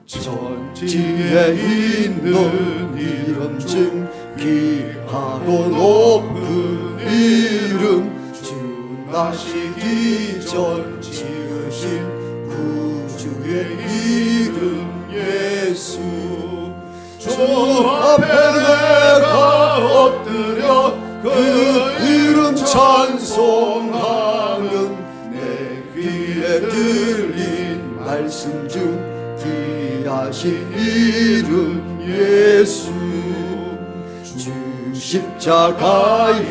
천지에 있는 이름 중 귀하고 높은 이름, 주 나시기 전 지으신 구주의 이름 예수. 주 앞에 내가 엎드려 그 이름 찬송하면 내 귀에 들린 말씀 중 귀하신 이름 예수. 주 십자가에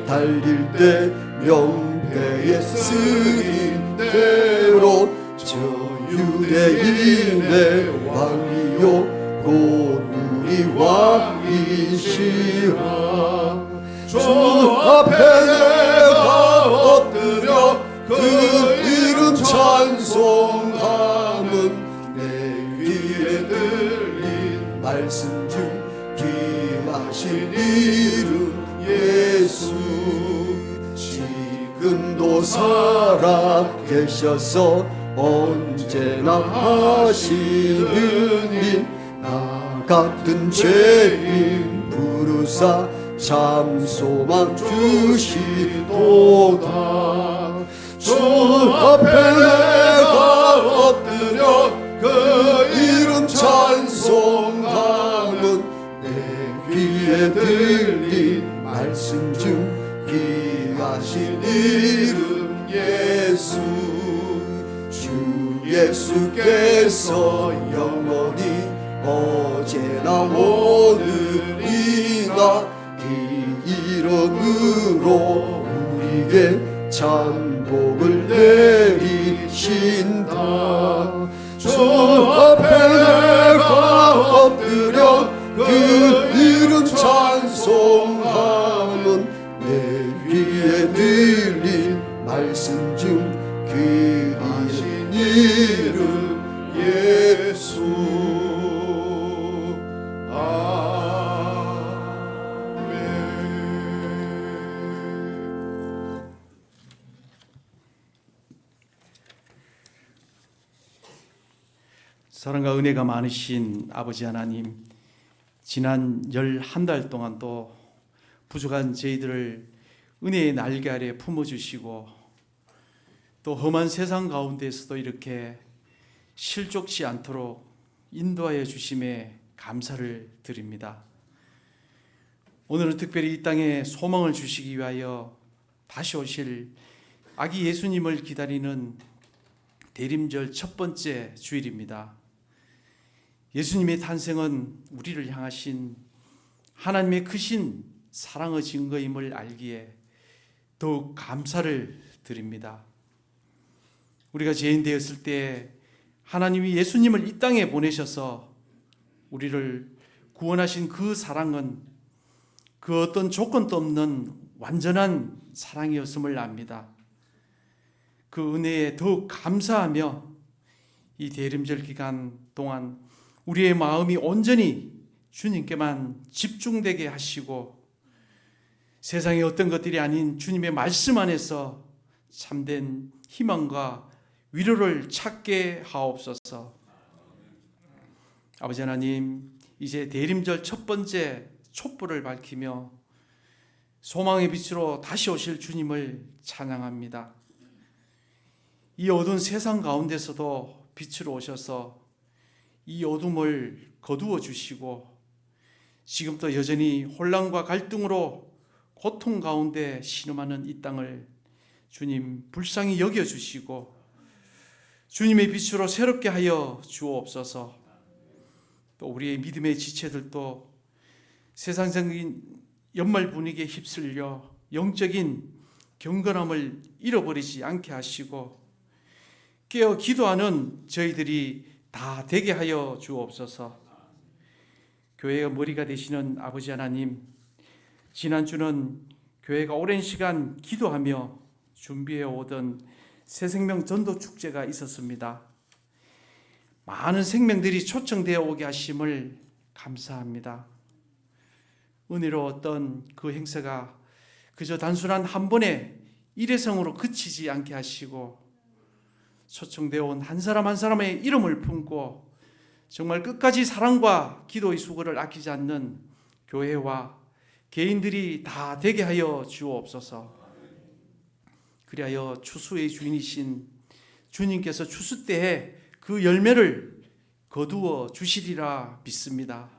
달릴 때 명패에 쓰인 대로 저 유대인의 왕이요 곧 우리 왕이시라. 주 앞에 내가 엎드려 그 이름 찬송하면 내 귀에 들린 말씀 중 귀하신 이름 예수. 지금도 살아 계셔서 언제나 하시는 일, 나 같은 죄인 부르사 참 소망 주시도다. 주 앞에 내가 엎드려 그 이름 찬송하면 내 귀에 들린 말씀 중 귀하신 이름 예수. 주 예수께서 영원히 어제나 오늘이나 이 이름으로 우리에게 참 복을 내리신다. 주 앞에 내가 엎드려 그 이름 찬송하면 내 귀에 들린 말씀 중 귀하신 이름 예수. 사랑과 은혜가 많으신 아버지 하나님, 지난 11달 동안 또 부족한 저희들을 은혜의 날개 아래 품어주시고 또 험한 세상 가운데서도 이렇게 실족치 않도록 인도하여 주심에 감사를 드립니다. 오늘은 특별히 이 땅에 소망을 주시기 위하여 다시 오실 아기 예수님을 기다리는 대림절 첫 번째 주일입니다. 예수님의 탄생은 우리를 향하신 하나님의 크신 사랑의 증거임을 알기에 더욱 감사를 드립니다. 우리가 죄인 되었을 때 하나님이 예수님을 이 땅에 보내셔서 우리를 구원하신 그 사랑은 그 어떤 조건도 없는 완전한 사랑이었음을 압니다. 그 은혜에 더욱 감사하며 이 대림절 기간 동안 우리의 마음이 온전히 주님께만 집중되게 하시고 세상의 어떤 것들이 아닌 주님의 말씀 안에서 참된 희망과 위로를 찾게 하옵소서. 아버지 하나님, 이제 대림절 첫 번째 촛불을 밝히며 소망의 빛으로 다시 오실 주님을 찬양합니다. 이 어두운 세상 가운데서도 빛으로 오셔서 이 어둠을 거두어 주시고 지금도 여전히 혼란과 갈등으로 고통 가운데 신음하는 이 땅을 주님 불쌍히 여겨주시고 주님의 빛으로 새롭게 하여 주옵소서. 또 우리의 믿음의 지체들도 세상적인 연말 분위기에 휩쓸려 영적인 경건함을 잃어버리지 않게 하시고 깨어 기도하는 저희들이 다 되게 하여 주옵소서. 교회의 머리가 되시는 아버지 하나님, 지난주는 교회가 오랜 시간 기도하며 준비해 오던 새생명 전도 축제가 있었습니다. 많은 생명들이 초청되어 오게 하심을 감사합니다. 은혜로웠던 그 행사가 그저 단순한 한 번의 일회성으로 그치지 않게 하시고 초청되어 온 한 사람 한 사람의 이름을 품고 정말 끝까지 사랑과 기도의 수고를 아끼지 않는 교회와 개인들이 다 되게 하여 주옵소서. 그리하여 추수의 주인이신 주님께서 추수 때에 그 열매를 거두어 주시리라 믿습니다.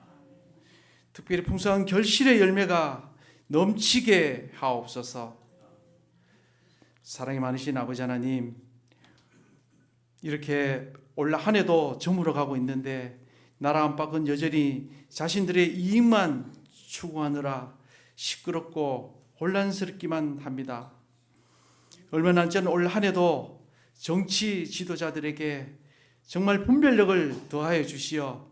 특별히 풍성한 결실의 열매가 넘치게 하옵소서. 사랑이 많으신 아버지 하나님, 이렇게 올 한 해도 저물어 가고 있는데 나라 안팎은 여전히 자신들의 이익만 추구하느라 시끄럽고 혼란스럽기만 합니다. 얼마 남지 않은 올 한 해도 정치 지도자들에게 정말 분별력을 더하여 주시어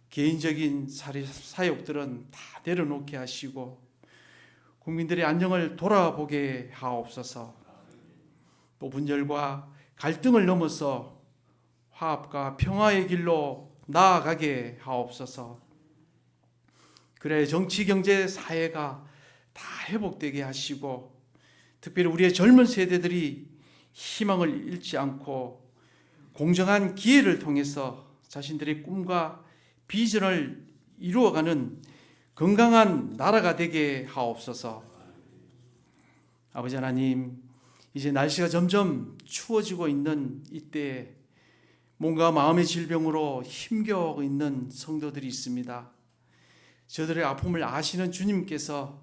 개인적인 사욕들은 다 내려놓게 하시고 국민들의 안녕을 돌아보게 하옵소서. 또 분열과 갈등을 넘어서 화합과 평화의 길로 나아가게 하옵소서. 그래 정치, 경제, 사회가 다 회복되게 하시고 특별히 우리의 젊은 세대들이 희망을 잃지 않고 공정한 기회를 통해서 자신들의 꿈과 비전을 이루어가는 건강한 나라가 되게 하옵소서. 아버지 하나님, 이제 날씨가 점점 추워지고 있는 이때에 뭔가 마음의 질병으로 힘겨워하고 있는 성도들이 있습니다. 저들의 아픔을 아시는 주님께서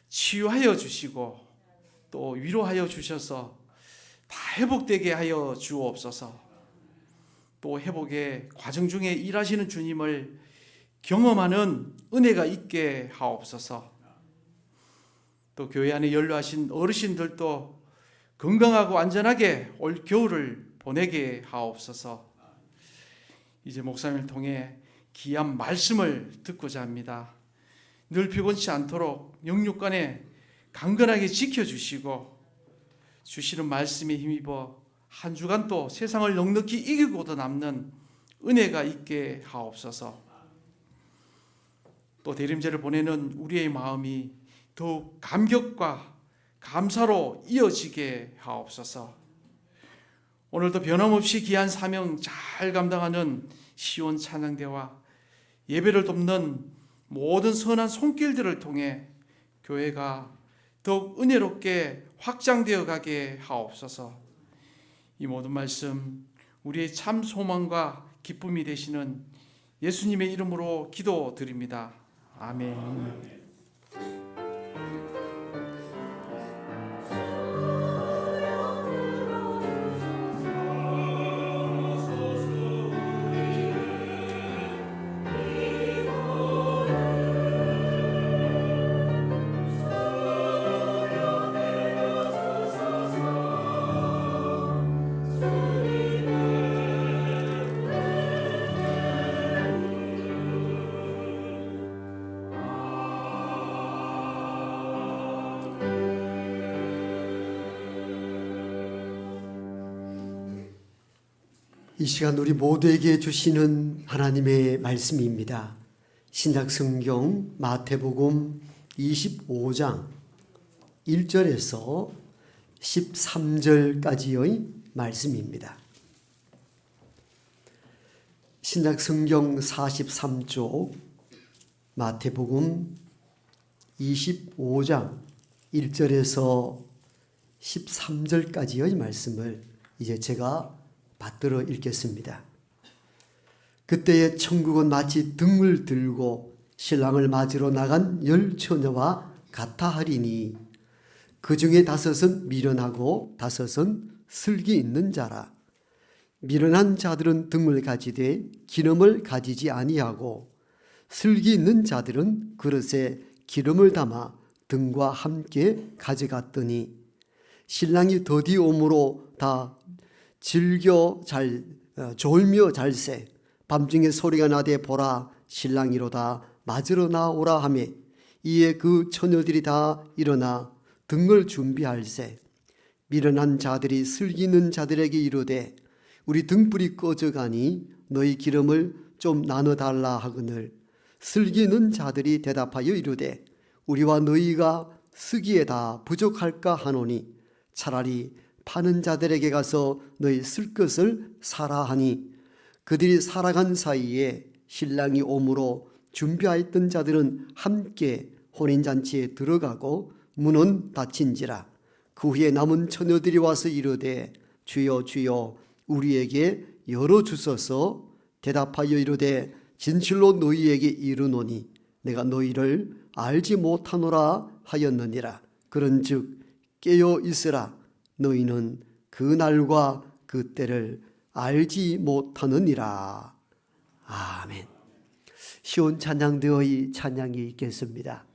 치유하여 주시고 또 위로하여 주셔서 다 회복되게 하여 주옵소서. 또 회복의 과정 중에 일하시는 주님을 경험하는 은혜가 있게 하옵소서. 또 교회 안에 연로하신 어르신들도 건강하고 안전하게 올 겨울을 보내게 하옵소서. 이제 목사님을 통해 귀한 말씀을 듣고자 합니다. 늘 피곤치 않도록 영육간에 강건하게 지켜주시고 주시는 말씀에 힘입어 한 주간 또 세상을 넉넉히 이기고도 남는 은혜가 있게 하옵소서. 또 대림제를 보내는 우리의 마음이 더욱 감격과 감사로 이어지게 하옵소서. 오늘도 변함없이 귀한 사명 잘 감당하는 시온 찬양대와 예배를 돕는 모든 선한 손길들을 통해 교회가 더욱 은혜롭게 확장되어 가게 하옵소서. 이 모든 말씀 우리의 참 소망과 기쁨이 되시는 예수님의 이름으로 기도드립니다. 아멘. 이 시간 우리 모두에게 주시는 하나님의 말씀입니다. 신약성경 마태복음 25장 1절에서 13절까지의 말씀입니다. 신약성경 43쪽 마태복음 25장 1절에서 13절까지의 말씀을 이제 제가 받들어 읽겠습니다. 그때에 천국은 마치 등을 들고 신랑을 맞으러 나간 10처녀와 같아 하리니 그 중에 5은 미련하고 5은 슬기 있는 자라. 미련한 자들은 등을 가지되 기름을 가지지 아니하고 슬기 있는 자들은 그릇에 기름을 담아 등과 함께 가져갔더니 신랑이 더디 오므로 다 졸며 잘새 밤중에 소리가 나되 보라 신랑이로다 맞으러 나오라 하며 이에 그 처녀들이 다 일어나 등을 준비할세 미련한 자들이 슬기 있는 자들에게 이르되 우리 등불이 꺼져가니 너희 기름을 좀 나눠달라 하거늘 슬기 있는 자들이 대답하여 이르되 우리와 너희가 쓰기에 다 부족할까 하노니 차라리 파는 자들에게 가서 너희 쓸 것을 사라 하니 그들이 살아간 사이에 신랑이 오므로 준비하였던 자들은 함께 혼인잔치에 들어가고 문은 닫힌지라. 그 후에 남은 처녀들이 와서 이르되 주여 주여 우리에게 열어주소서. 대답하여 이르되 진실로 너희에게 이르노니 내가 너희를 알지 못하노라 하였느니라. 그런즉 깨어 있으라. 너희는 그 날과 그 때를 알지 못하느니라. 아멘. 시온 찬양대의 찬양이 있겠습니다.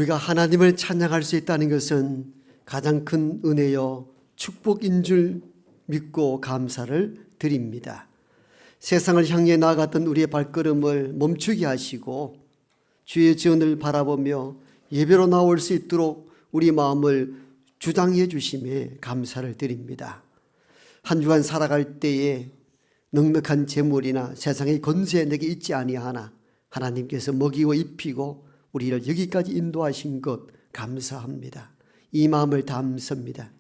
우리가 하나님을 찬양할 수 있다는 것은 가장 큰 은혜요 축복인 줄 믿고 감사를 드립니다. 세상을 향해 나아갔던 우리의 발걸음을 멈추게 하시고 주의 전을 바라보며 예배로 나올 수 있도록 우리 마음을 주장해 주심에 감사를 드립니다. 한 주간 살아갈 때에 넉넉한 재물이나 세상의 권세 내게 있지 아니하나 하나님께서 먹이고 입히고 우리를 여기까지 인도하신 것 감사합니다. 이 마음을 담습니다.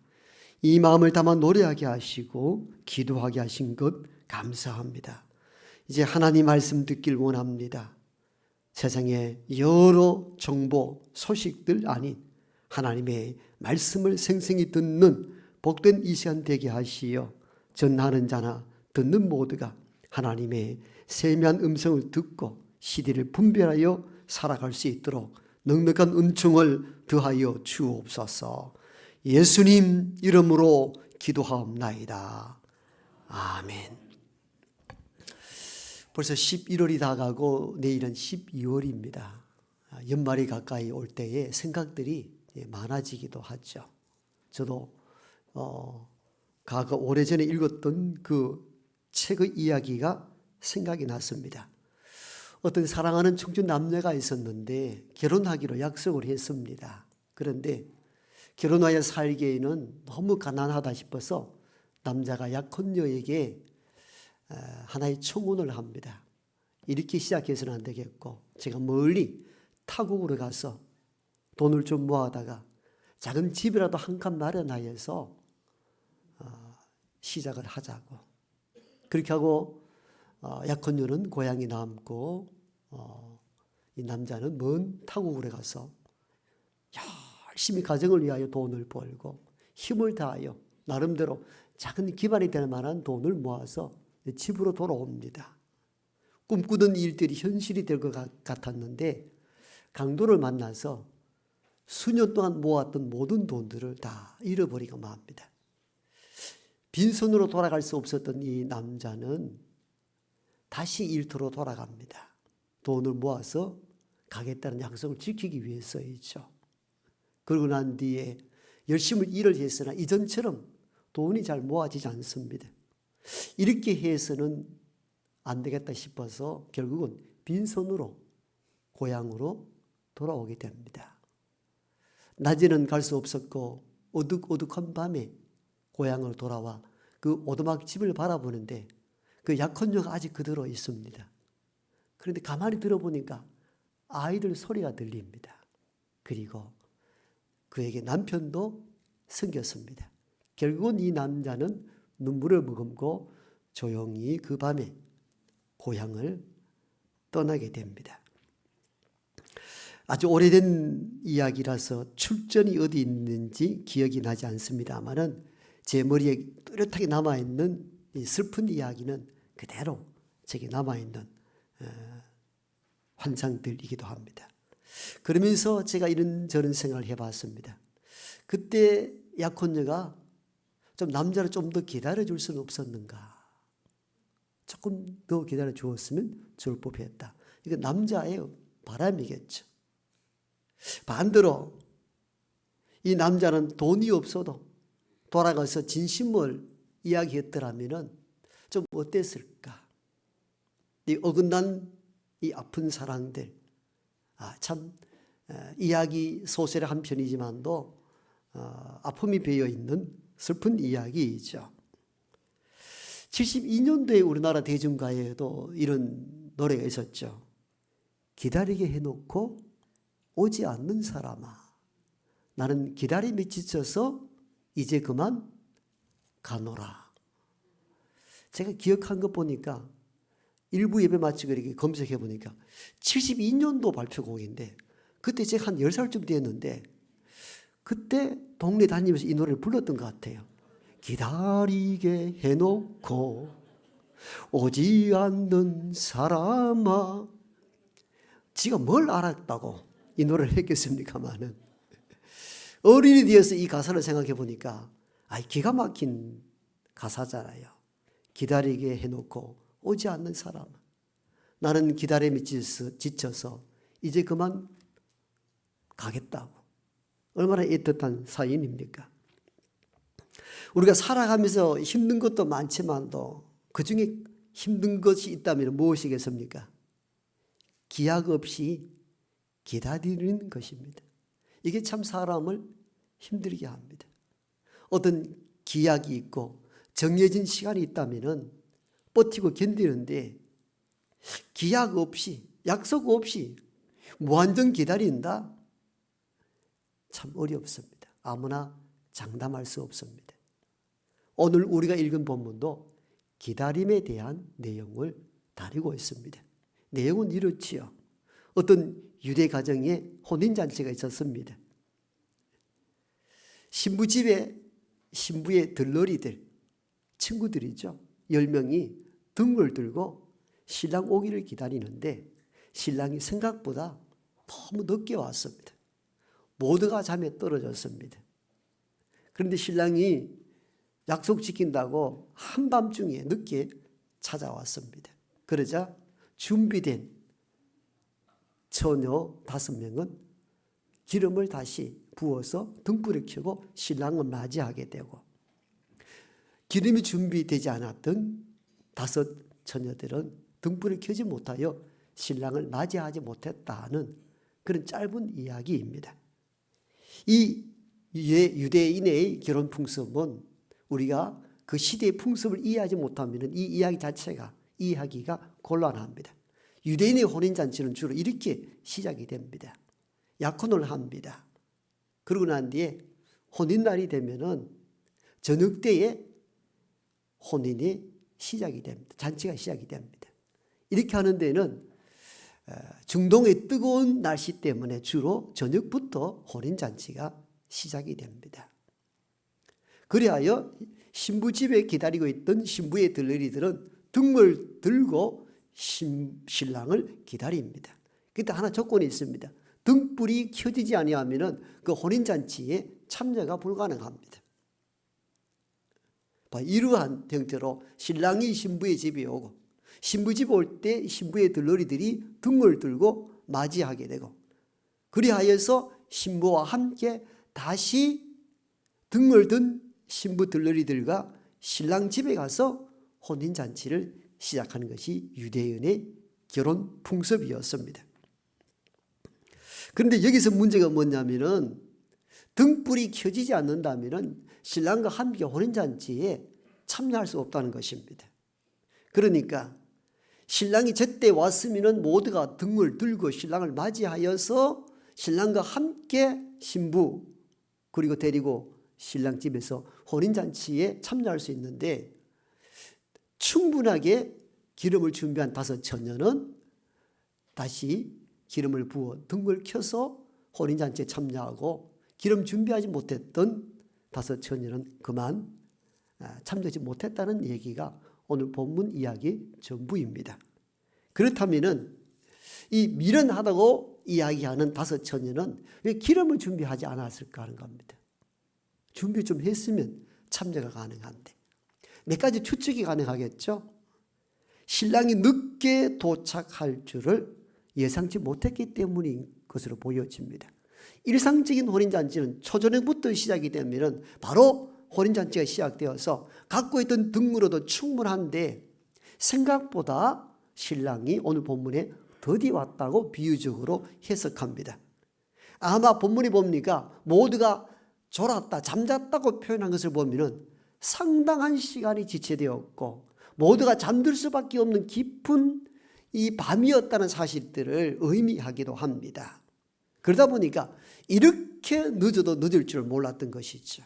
이 마음을 담아 노래하게 하시고 기도하게 하신 것 감사합니다. 이제 하나님 말씀 듣길 원합니다. 세상에 여러 정보, 소식들 아닌 하나님의 말씀을 생생히 듣는 복된 이 시간 되게 하시어 전하는 자나 듣는 모두가 하나님의 세미한 음성을 듣고 시대를 분별하여 살아갈 수 있도록 넉넉한 은총을 더하여 주옵소서. 예수님 이름으로 기도하옵나이다. 아멘. 벌써 11월이 다가고 내일은 12월입니다. 연말이 가까이 올 때에 생각들이 많아지기도 하죠. 저도 과거 오래전에 읽었던 그 책의 이야기가 생각이 났습니다. 어떤 사랑하는 청춘 남녀가 있었는데 결혼하기로 약속을 했습니다. 그런데 결혼하여 살기에는 너무 가난하다 싶어서 남자가 약혼녀에게 하나의 청혼을 합니다. 이렇게 시작해서는 안 되겠고 제가 멀리 타국으로 가서 돈을 좀 모아다가 작은 집이라도 한 칸 마련하여서 시작을 하자고. 그렇게 하고 약혼녀는 고향에 남고 이 남자는 먼 타국으로 가서 열심히 가정을 위하여 돈을 벌고 힘을 다하여 나름대로 작은 기반이 될 만한 돈을 모아서 집으로 돌아옵니다. 꿈꾸던 일들이 현실이 될 것 같았는데 강도를 만나서 수년 동안 모았던 모든 돈들을 다 잃어버리고 맙니다. 빈손으로 돌아갈 수 없었던 이 남자는 다시 일터로 돌아갑니다. 돈을 모아서 가겠다는 약속을 지키기 위해서이죠. 그러고 난 뒤에 열심히 일을 했으나 이전처럼 돈이 잘 모아지지 않습니다. 이렇게 해서는 안 되겠다 싶어서 결국은 빈손으로 고향으로 돌아오게 됩니다. 낮에는 갈 수 없었고 어둑어둑한 밤에 고향으로 돌아와 그 오두막 집을 바라보는데 그 약혼녀가 아직 그대로 있습니다. 그런데 가만히 들어보니까 아이들 소리가 들립니다. 그리고 그에게 남편도 생겼습니다. 결국은 이 남자는 눈물을 머금고 조용히 그 밤에 고향을 떠나게 됩니다. 아주 오래된 이야기라서 출전이 어디 있는지 기억이 나지 않습니다만은 제 머리에 뚜렷하게 남아있는 이 슬픈 이야기는 그대로 제게 남아있는 환상들이기도 합니다. 그러면서 제가 이런저런 생각을 해봤습니다. 그때 약혼녀가 좀 남자를 좀 더 기다려줄 수는 없었는가. 조금 더 기다려 주었으면 좋을 법했다. 이거 남자의 바람이겠죠. 반대로 이 남자는 돈이 없어도 돌아가서 진심을 이야기했더라면 좀 어땠을까. 이 어긋난 이 아픈 사랑들, 참 이야기 소설의 한 편이지만도 아픔이 배어 있는 슬픈 이야기이죠. 72년도에 우리나라 대중가요에도 이런 노래가 있었죠. 기다리게 해놓고 오지 않는 사람아, 나는 기다림에 지쳐서 이제 그만 가노라. 제가 기억한 것 보니까 일부 예배 마치고 이렇게 검색해 보니까 72년도 발표곡인데 그때 제가 한 10살쯤 됐는데 그때 동네 다니면서 이 노래를 불렀던 것 같아요. 기다리게 해놓고 오지 않는 사람아. 지가 뭘 알았다고 이 노래를 했겠습니까마는 어린이 되어서 이 가사를 생각해 보니까 기가 막힌 가사잖아요. 기다리게 해놓고 오지 않는 사람, 나는 기다림에 지쳐서 이제 그만 가겠다고. 얼마나 애틋한 사연입니까? 우리가 살아가면서 힘든 것도 많지만도 그중에 힘든 것이 있다면 무엇이겠습니까? 기약 없이 기다리는 것입니다. 이게 참 사람을 힘들게 합니다. 어떤 기약이 있고 정해진 시간이 있다면 버티고 견디는데 기약 없이 약속 없이 무한정 기다린다? 참 어렵습니다. 아무나 장담할 수 없습니다. 오늘 우리가 읽은 본문도 기다림에 대한 내용을 다루고 있습니다. 내용은 이렇지요. 어떤 유대 가정에 혼인잔치가 있었습니다. 신부 집에 신부의 들러리들, 친구들이죠. 10명이 등을 들고 신랑 오기를 기다리는데 신랑이 생각보다 너무 늦게 왔습니다. 모두가 잠에 떨어졌습니다. 그런데 신랑이 약속 지킨다고 한밤중에 늦게 찾아왔습니다. 그러자 준비된 처녀 5명은 기름을 다시 부어서 등불을 켜고 신랑을 맞이하게 되고, 기름이 준비되지 않았던 5 처녀들은 등불을 켜지 못하여 신랑을 맞이하지 못했다는 그런 짧은 이야기입니다. 이 유대인의 결혼 풍습은 우리가 그 시대의 풍습을 이해하지 못하면 이 이야기 자체가 이해하기가 곤란합니다. 유대인의 혼인잔치는 주로 이렇게 시작이 됩니다. 약혼을 합니다. 그러고 난 뒤에 혼인날이 되면은 저녁 때에 혼인이 시작이 됩니다. 잔치가 시작이 됩니다. 이렇게 하는 데는 중동의 뜨거운 날씨 때문에 주로 저녁부터 혼인잔치가 시작이 됩니다. 그리하여 신부 집에 기다리고 있던 신부의 들러리들은 등을 들고 신랑을 기다립니다. 그때 하나 조건이 있습니다. 등불이 켜지지 아니하면 그 혼인잔치에 참여가 불가능합니다. 이러한 형태로 신랑이 신부의 집에 오고 신부 집에 올 때 신부의 들러리들이 등을 들고 맞이하게 되고, 그리하여서 신부와 함께 다시 등을 든 신부 들러리들과 신랑 집에 가서 혼인잔치를 시작하는 것이 유대인의 결혼 풍습이었습니다. 그런데 여기서 문제가 뭐냐면은 등불이 켜지지 않는다면은 신랑과 함께 혼인잔치에 참여할 수 없다는 것입니다. 그러니까 신랑이 제때 왔으면은 모두가 등을 들고 신랑을 맞이하여서 신랑과 함께 신부 그리고 데리고 신랑 집에서 혼인잔치에 참여할 수 있는데, 충분하게 기름을 준비한 5 처녀는 다시 기름을 부어 등을 켜서 혼인잔치에 참여하고, 기름 준비하지 못했던 5 처녀는 그만 참여하지 못했다는 얘기가 오늘 본문 이야기 전부입니다. 그렇다면은 이 미련하다고 이야기하는 5 처녀는 왜 기름을 준비하지 않았을까 하는 겁니다. 준비 좀 했으면 참여가 가능한데 몇 가지 추측이 가능하겠죠. 신랑이 늦게 도착할 줄을 예상치 못했기 때문인 것으로 보여집니다. 일상적인 혼인잔치는 초저녁부터 시작이 되면 바로 혼인잔치가 시작되어서 갖고 있던 등으로도 충분한데, 생각보다 신랑이 오늘 본문에 더디 왔다고 비유적으로 해석합니다. 아마 본문에 보니까 모두가 졸았다, 잠잤다고 표현한 것을 보면 상당한 시간이 지체되었고 모두가 잠들 수밖에 없는 깊은 이 밤이었다는 사실들을 의미하기도 합니다. 그러다 보니까 이렇게 늦어도 늦을 줄 몰랐던 것이죠.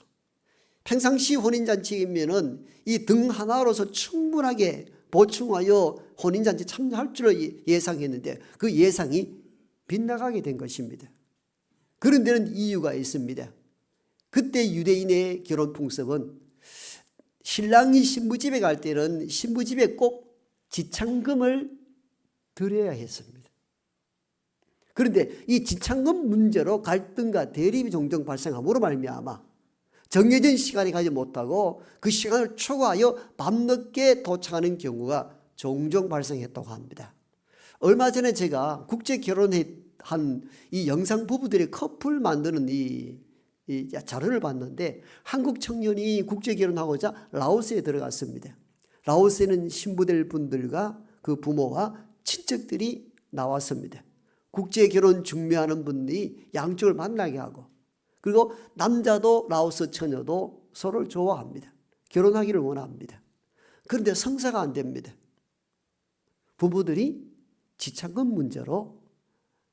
평상시 혼인잔치이면은 이 등 하나로서 충분하게 보충하여 혼인잔치 참여할 줄 예상했는데 그 예상이 빗나가게 된 것입니다. 그런 데는 이유가 있습니다. 그때 유대인의 결혼 풍습은 신랑이 신부집에 갈 때는 신부집에 꼭 지창금을 드려야 했습니다. 그런데 이 지창금 문제로 갈등과 대립이 종종 발생함으로 말미암아 정해진 시간에 가지 못하고 그 시간을 초과하여 밤늦게 도착하는 경우가 종종 발생했다고 합니다. 얼마 전에 제가 국제 결혼한 이 영상 부부들의 커플 만드는 이 자료를 봤는데, 한국 청년이 국제 결혼하고자 라오스에 들어갔습니다. 라오스에는 신부될 분들과 그 부모와 친척들이 나왔습니다. 국제 결혼 중매하는 분들이 양쪽을 만나게 하고, 그리고 남자도 라오스 처녀도 서로를 좋아합니다. 결혼하기를 원합니다. 그런데 성사가 안 됩니다. 부부들이 지창금 문제로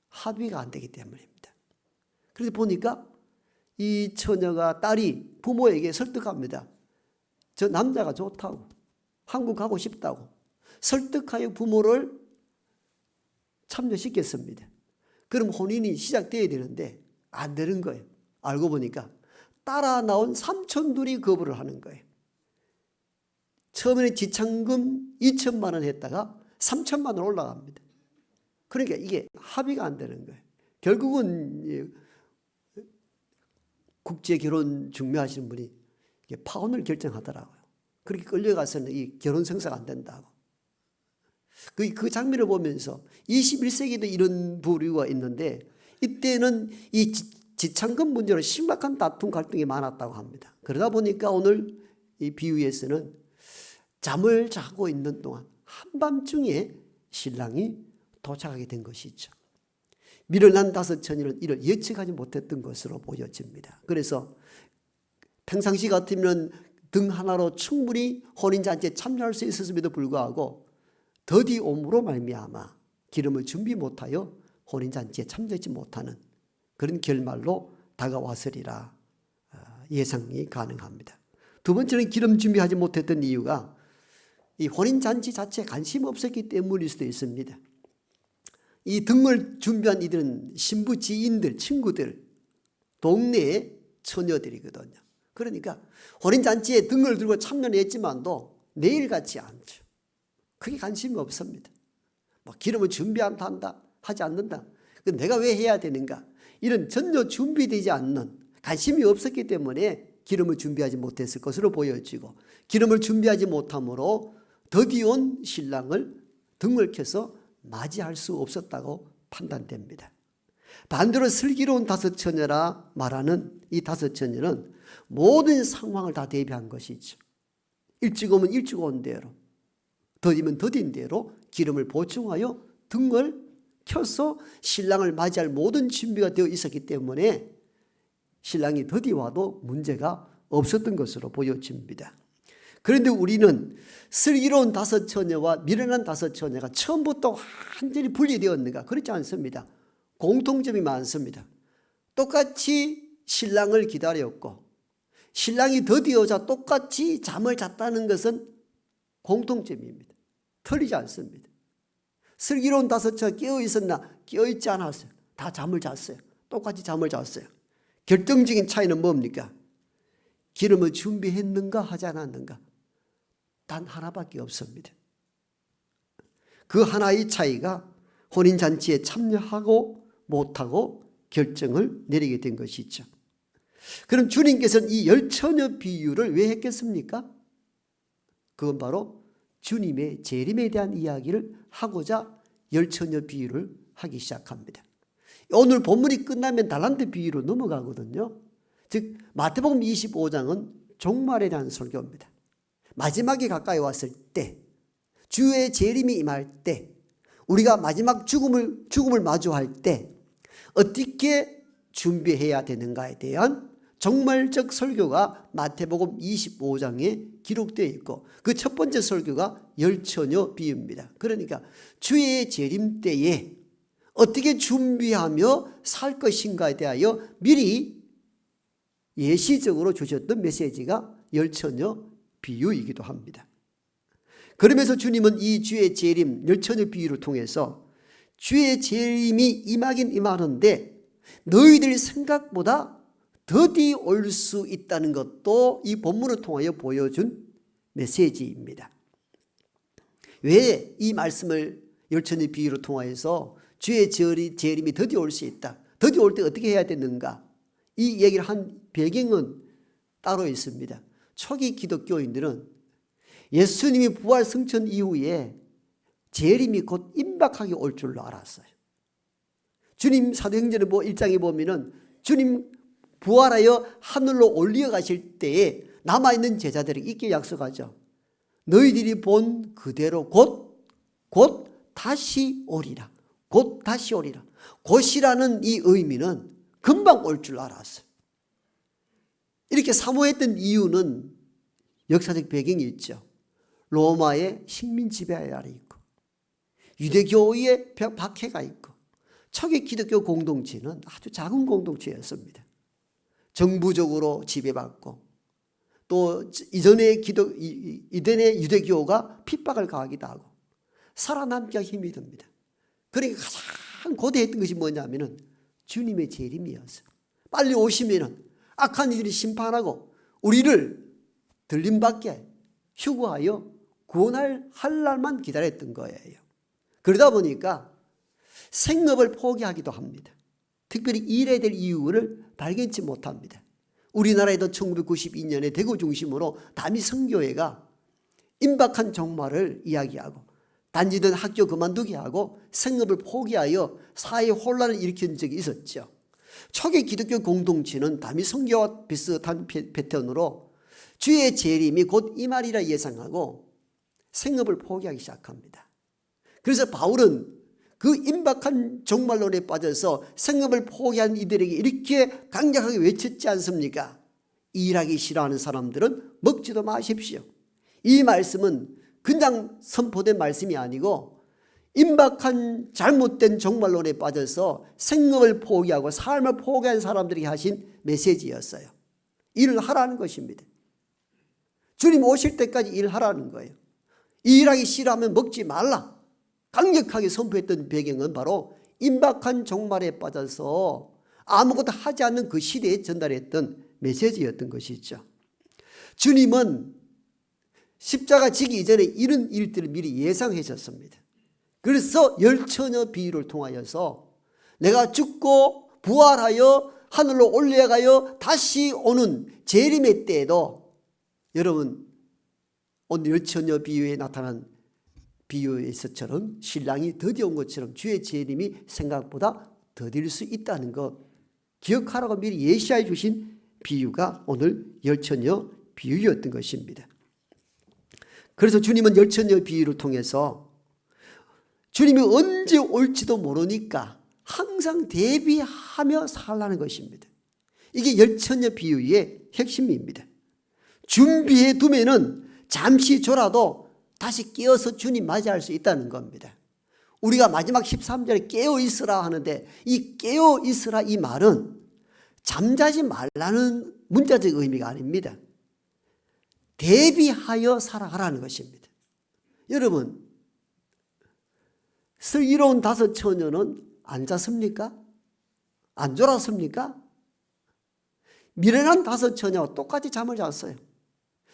합의가 안 되기 때문입니다. 그래서 보니까 이 처녀가 딸이 부모에게 설득합니다. 저 남자가 좋다고, 한국 가고 싶다고 설득하여 부모를 참여시켰습니다. 그럼 혼인이 시작돼야 되는데 안 되는 거예요. 알고 보니까 따라 나온 삼촌들이 거부를 하는 거예요. 처음에는 지창금 2천만 원 했다가 3천만 원 올라갑니다. 그러니까 이게 합의가 안 되는 거예요. 결국은 국제 결혼 중매하시는 분이 파혼을 결정하더라고요. 그렇게 끌려가서는 이 결혼 성사가 안 된다고. 그 장면을 보면서 21세기도 이런 부류가 있는데 이때는 이 지창금 문제로 심각한 다툼 갈등이 많았다고 합니다. 그러다 보니까 오늘 이 비유에서는 잠을 자고 있는 동안 한밤중에 신랑이 도착하게 된 것이죠. 미련한 다섯 처녀는 이를 예측하지 못했던 것으로 보여집니다. 그래서 평상시 같으면 등 하나로 충분히 혼인잔치에 참여할 수 있었음에도 불구하고 더디 옴으로 말미암아 기름을 준비 못하여 혼인잔치에 참여하지 못하는 그런 결말로 다가왔으리라 예상이 가능합니다. 두 번째는 기름 준비하지 못했던 이유가 이 혼인잔치 자체에 관심이 없었기 때문일 수도 있습니다. 이 등을 준비한 이들은 신부 지인들, 친구들, 동네의 처녀들이거든요. 그러니까 혼인잔치에 등을 들고 참여는 했지만도 내일 같지 않죠. 그게 관심이 없습니다. 뭐 기름을 준비한다 하지 않는다. 내가 왜 해야 되는가? 이런 전혀 준비되지 않는 관심이 없었기 때문에 기름을 준비하지 못했을 것으로 보여지고 기름을 준비하지 못함으로 더디 온 신랑을 등을 켜서 맞이할 수 없었다고 판단됩니다. 반대로 슬기로운 다섯 처녀라 말하는 이 다섯 처녀는 모든 상황을 다 대비한 것이죠. 일찍 오면 일찍 온 대로, 더디면 더딘 대로 기름을 보충하여 등을 켜서 신랑을 맞이할 모든 준비가 되어 있었기 때문에 신랑이 더디 와도 문제가 없었던 것으로 보여집니다. 그런데 우리는 슬기로운 다섯 처녀와 미련한 다섯 처녀가 처음부터 완전히 분리되었는가? 그렇지 않습니다. 공통점이 많습니다. 똑같이 신랑을 기다렸고 신랑이 더디어자 똑같이 잠을 잤다는 것은 공통점입니다. 틀리지 않습니다. 슬기로운 다섯 처녀 깨어 있었나? 깨어 있지 않았어요. 다 잠을 잤어요. 똑같이 잠을 잤어요. 결정적인 차이는 뭡니까? 기름을 준비했는가 하지 않았는가? 단 하나밖에 없습니다. 그 하나의 차이가 혼인잔치에 참여하고 못하고 결정을 내리게 된 것이죠. 그럼 주님께서는 이 열 처녀 비유를 왜 했겠습니까? 그건 바로 주님의 재림에 대한 이야기를 하고자 열 처녀 비유를 하기 시작합니다. 오늘 본문이 끝나면 달란트 비유로 넘어가거든요. 즉 마태복음 25장은 종말에 대한 설교입니다. 마지막에 가까이 왔을 때, 주의 재림이 임할 때, 우리가 마지막 죽음을 마주할 때 어떻게 준비해야 되는가에 대한 종말적 설교가 마태복음 25장에 기록되어 있고 그 첫 번째 설교가 열 처녀 비유입니다. 그러니까 주의 재림 때에 어떻게 준비하며 살 것인가에 대하여 미리 예시적으로 주셨던 메시지가 열 처녀 비유이기도 합니다. 그러면서 주님은 이 주의 재림 열 처녀 비유를 통해서 주의 재림이 임하긴 임하는데 너희들 생각보다 더디 올 수 있다는 것도 이 본문을 통하여 보여준 메시지입니다. 왜 이 말씀을 열 처녀 비유로 통하여서 주의 재림이 더디 올 수 있다. 더디 올 때 어떻게 해야 되는가? 이 얘기를 한 배경은 따로 있습니다. 초기 기독교인들은 예수님이 부활 승천 이후에 재림이 곧 임박하게 올 줄로 알았어요. 주님 사도행전의 1장에 보면은 주님 부활하여 하늘로 올려가실 때에 남아있는 제자들에게 이렇게 약속하죠. 너희들이 본 그대로 곧 다시 오리라. 곧 다시 오리라. 곧이라는 이 의미는 금방 올 줄 알았어요. 이렇게 사모했던 이유는 역사적 배경이 있죠. 로마의 식민 지배 아래 있고 유대교의 박해가 있고 초기 기독교 공동체는 아주 작은 공동체였습니다. 정부적으로 지배받고 또 이전의 유대교가 핍박을 가하기도 하고 살아남기가 힘이 듭니다. 그러니까 가장 고대했던 것이 뭐냐면은 주님의 재림이었어요. 빨리 오시면은 악한 이들이 심판하고 우리를 들림받게 휴거하여 구원할 날만 기다렸던 거예요. 그러다 보니까 생업을 포기하기도 합니다. 특별히 일해야 될 이유를 발견치 못합니다. 우리나라에도 1992년에 대구 중심으로 다미성교회가 임박한 종말을 이야기하고 단지든 학교 그만두게 하고 생업을 포기하여 사회 혼란을 일으킨 적이 있었죠. 초기 기독교 공동체는 다미성교와 비슷한 패턴으로 주의 재림이 곧 이 말이라 예상하고 생업을 포기하기 시작합니다. 그래서 바울은 그 임박한 종말론에 빠져서 생업을 포기한 이들에게 이렇게 강력하게 외쳤지 않습니까? 일하기 싫어하는 사람들은 먹지도 마십시오. 이 말씀은 그냥 선포된 말씀이 아니고 임박한 잘못된 종말론에 빠져서 생업을 포기하고 삶을 포기한 사람들에게 하신 메시지였어요. 일을 하라는 것입니다. 주님 오실 때까지 일하라는 거예요. 일하기 싫어하면 먹지 말라. 강력하게 선포했던 배경은 바로 임박한 종말에 빠져서 아무것도 하지 않는 그 시대에 전달했던 메시지였던 것이죠. 주님은 십자가 지기 이전에 이런 일들을 미리 예상하셨습니다. 그래서 열처녀 비유를 통하여서 내가 죽고 부활하여 하늘로 올라가여 다시 오는 재림의 때에도 여러분 오늘 열처녀 비유에 나타난 비유에서처럼 신랑이 더디 온 것처럼 주의 재림이 생각보다 더딜 수 있다는 것 기억하라고 미리 예시해 주신 비유가 오늘 열처녀 비유였던 것입니다. 그래서 주님은 열처녀 비유를 통해서 주님이 언제 올지도 모르니까 항상 대비하며 살라는 것입니다. 이게 열처녀 비유의 핵심입니다. 준비해 두면은 잠시 졸아도 다시 깨어서 주님 맞이할 수 있다는 겁니다. 우리가 마지막 13절에 깨어 있으라 하는데 이 깨어 있으라 이 말은 잠자지 말라는 문자적 의미가 아닙니다. 대비하여 살아가라는 것입니다. 여러분 슬기로운 다섯 처녀는 안 잤습니까? 안 졸았습니까? 미련한 다섯 처녀와 똑같이 잠을 잤어요.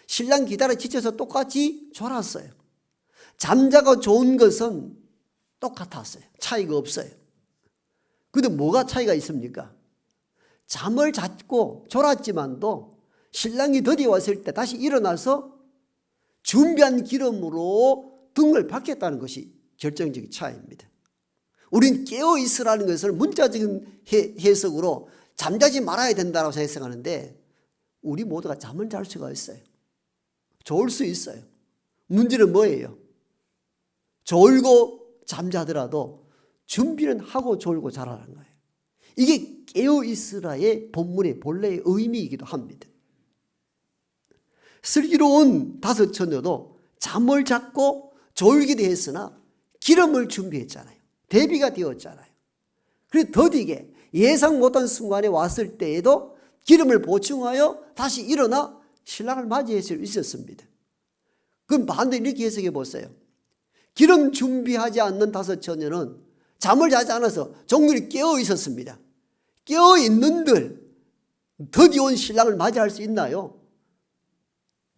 신랑 기다려 지쳐서 똑같이 졸았어요. 잠자고 좋은 것은 똑같았어요. 차이가 없어요. 근데 뭐가 차이가 있습니까? 잠을 잤고 졸았지만도 신랑이 더디 왔을 때 다시 일어나서 준비한 기름으로 등을 받겠다는 것이 결정적인 차이입니다. 우린 깨어 있으라는 것을 문자적인 해석으로 잠자지 말아야 된다고 생각하는데 우리 모두가 잠을 잘 수가 있어요. 좋을 수 있어요. 문제는 뭐예요? 졸고 잠자더라도 준비는 하고 졸고 자라는 거예요. 이게 깨어 있으라의 본문의 본래의 의미이기도 합니다. 슬기로운 다섯 처녀도 잠을 잤고 졸기도 했으나 기름을 준비했잖아요. 대비가 되었잖아요. 그래서 더디게 예상 못한 순간에 왔을 때에도 기름을 보충하여 다시 일어나 신랑을 맞이할 수 있었습니다. 그럼 반대로 이렇게 해석해 보세요. 기름 준비하지 않는 다섯 처녀는 잠을 자지 않아서 종일이 깨어 있었습니다. 깨어 있는들 더디 온 신랑을 맞이할 수 있나요?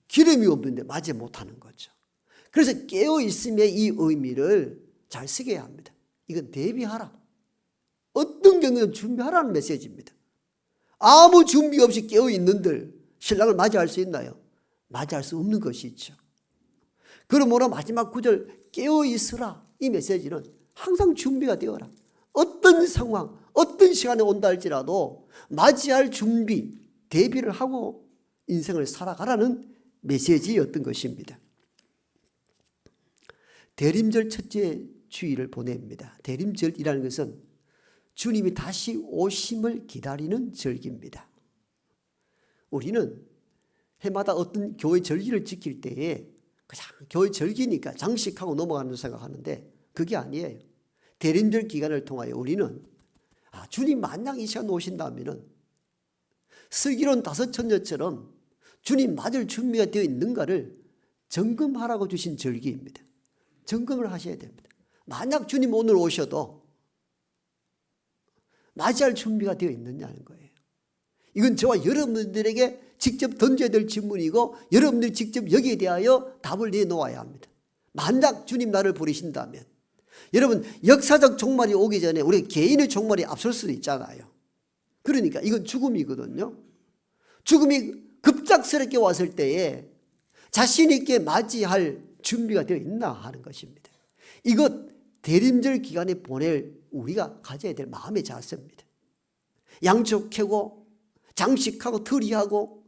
기름이 없는데 맞이 못하는 거죠. 그래서 깨어 있음의 이 의미를 잘 쓰게 합니다. 이건 대비하라. 어떤 경우든 준비하라는 메시지입니다. 아무 준비 없이 깨어 있는들 신랑을 맞이할 수 있나요? 맞이할 수 없는 것이죠. 그러므로 마지막 구절 깨어 있으라 이 메시지는 항상 준비가 되어라. 어떤 상황, 어떤 시간에 온다 할지라도 맞이할 준비, 대비를 하고 인생을 살아가라는 메시지였던 것입니다. 대림절 첫째 주일을 보냅니다. 대림절이라는 것은 주님이 다시 오심을 기다리는 절기입니다. 우리는 해마다 어떤 교회 절기를 지킬 때에 그냥 교회 절기니까 장식하고 넘어가는 생각하는데 그게 아니에요. 대림절 기간을 통하여 우리는 주님 만약 이 시간 오신다면 슬기로운 다섯 처녀처럼 주님 맞을 준비가 되어 있는가를 점검하라고 주신 절기입니다. 점검을 하셔야 됩니다. 만약 주님 오늘 오셔도 맞이할 준비가 되어 있느냐는 거예요. 이건 저와 여러분들에게 직접 던져야 될 질문이고 여러분들이 직접 여기에 대하여 답을 내놓아야 합니다. 만약 주님 나를 부르신다면 여러분, 역사적 종말이 오기 전에 우리 개인의 종말이 앞설 수도 있잖아요. 그러니까 이건 죽음이거든요. 죽음이 급작스럽게 왔을 때에 자신 있게 맞이할 준비가 되어 있나 하는 것입니다. 이것 대림절 기간에 보낼 우리가 가져야 될 마음의 자세입니다. 양초 캐고 장식하고 트리하고